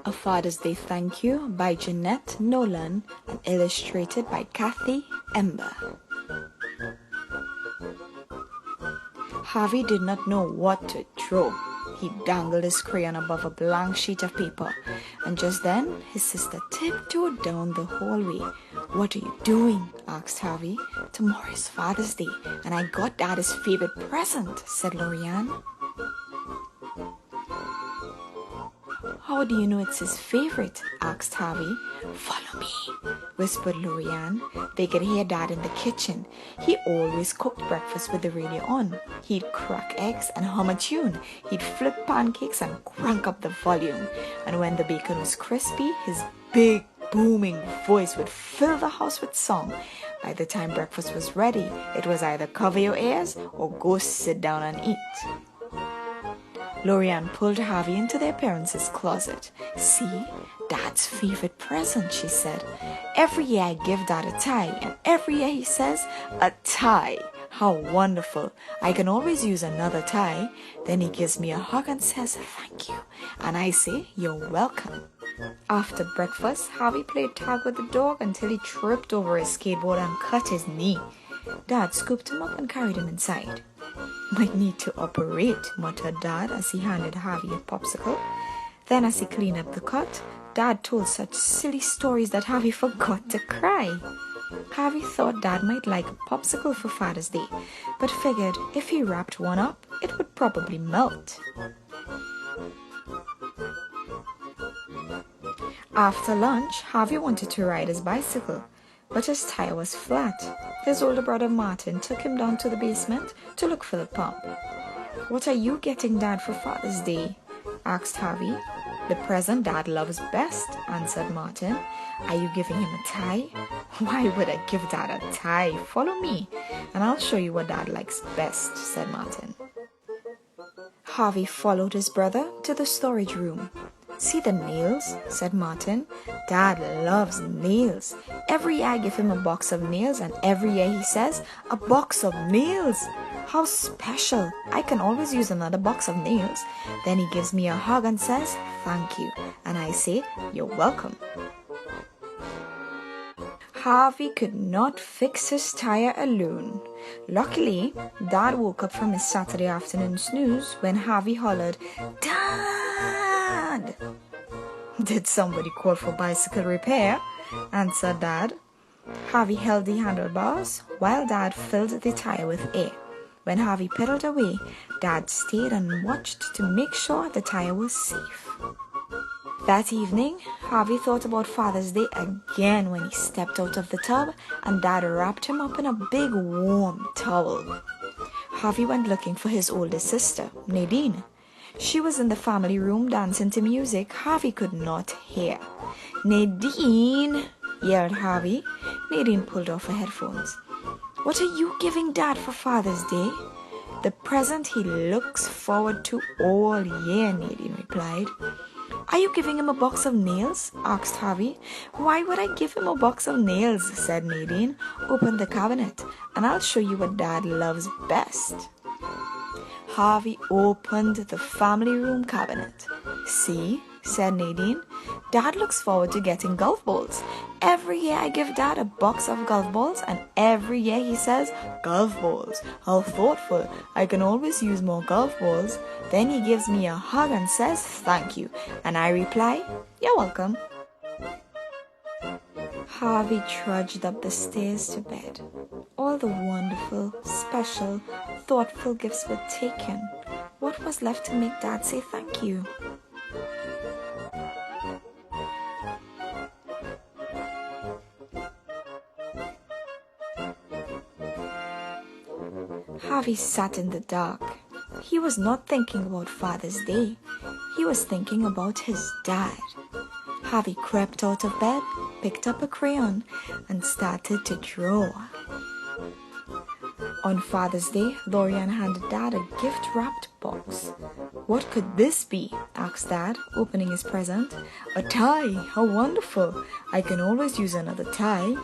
A Father's Day Thank You by Jeanette Nolan and illustrated by Kathi, Ember. Harvey did not know what to draw. He dangled his crayon above a blank sheet of paper, and just then his sister tiptoed down the hallway. "What are you doing?" asked Harvey. "Tomorrow is Father's Day, and I got Dad his favorite present," said Lorianne. "How do you know it's his favorite?" asked Harvey. "Follow me," whispered Lorianne. They could hear Dad in the kitchen. He always cooked breakfast with the radio on. He'd crack eggs and hum a tune. He'd flip pancakes and crank up the volume. And when the bacon was crispy, his big, booming voice would fill the house with song. By the time breakfast was ready, it was either cover your ears or go sit down and eat. Lorianne pulled Harvey into their parents' closet. "See, Dad's favorite present," she said. "Every year I give Dad a tie, and every year he says, 'A tie. How wonderful. I can always use another tie.' Then he gives me a hug and says, 'Thank you.' And I say, 'You're welcome.'" After breakfast, Harvey played tag with the dog until he tripped over his skateboard and cut his knee. Dad scooped him up and carried him inside. "Might need to operate," muttered Dad as he handed Harvey a popsicle. Then as he cleaned up the cut, Dad told such silly stories that Harvey forgot to cry. Harvey thought Dad might like a popsicle for Father's Day, but figured if he wrapped one up, it would probably melt. After lunch, Harvey wanted to ride his bicycle, but his tire was flat. His older brother Martin took him down to the basement to look for the pump. "What are you getting Dad for Father's Day?" asked Harvey. "The present Dad loves best," answered Martin. "Are you giving him a tie?" "Why would I give Dad a tie? Follow me, and I'll show you what Dad likes best," said Martin. Harvey followed his brother to the storage room. "See the nails?" said Martin. "Dad loves nails. Every year I give him a box of nails, and every year he says, 'A box of nails. How special. I can always use another box of nails.' Then he gives me a hug and says, 'Thank you.' And I say, 'You're welcome.'" Harvey could not fix his tire alone. Luckily, Dad woke up from his Saturday afternoon snooze when Harvey hollered, "Dad!" "Did somebody call for bicycle repair?" answered Dad. Harvey held the handlebars while Dad filled the tire with air. When Harvey pedaled away, Dad stayed and watched to make sure the tire was safe. That evening, Harvey thought about Father's Day again when he stepped out of the tub and Dad wrapped him up in a big warm towel. Harvey went looking for his older sister, Nadine. She was in the family room dancing to music Harvey could not hear. "Nadine!" yelled Harvey. Nadine pulled off her headphones. "What are you giving Dad for Father's Day?" "The present he looks forward to all year," Nadine replied. "Are you giving him a box of nails?" asked Harvey. "Why would I give him a box of nails?" said Nadine. "Open the cabinet, and I'll show you what Dad loves best." Harvey opened the family room cabinet. "See," said Nadine, "Dad looks forward to getting golf balls. Every year I give Dad a box of golf balls, and every year he says, 'Golf balls. How thoughtful. I can always use more golf balls.' Then he gives me a hug and says, 'Thank you.' And I reply, 'You're welcome.'" Harvey trudged up the stairs to bed. All the wonderful, special, thoughtful gifts were taken. What was left to make Dad say thank you? Harvey sat in the dark. He was not thinking about Father's Day. He was thinking about his dad. Harvey crept out of bed, picked up a crayon, and started to draw. On Father's Day, Lorianne handed Dad a gift-wrapped box. "What could this be?" asked Dad, opening his present. "A tie! How wonderful! I can always use another tie."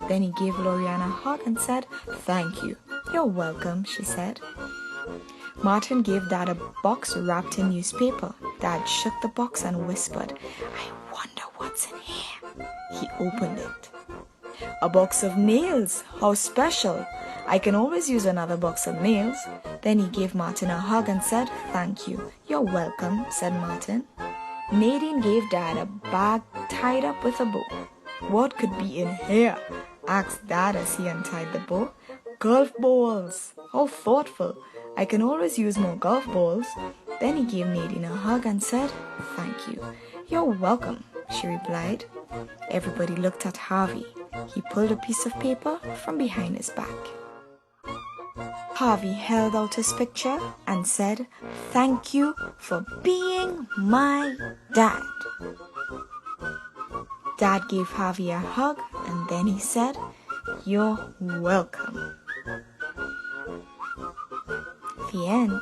Then he gave Lorianne a hug and said, "Thank you." "You're welcome," she said. Martin gave Dad a box wrapped in newspaper. Dad shook the box and whispered, "I wonder what's in here." He opened it. "A box of nails! How special! I can always use another box of nails." Then he gave Martin a hug and said, "Thank you." "You're welcome," said Martin. Nadine gave Dad a bag tied up with a bow. "What could be in here?" asked Dad as he untied the bow. "Golf balls! How thoughtful! I can always use more golf balls." Then he gave Nadine a hug and said, "Thank you." "You're welcome," she replied. Everybody looked at Harvey. He pulled a piece of paper from behind his back. Harvey held out his picture and said, "Thank you for being my dad." Dad gave Harvey a hug and then he said, "You're welcome." The end.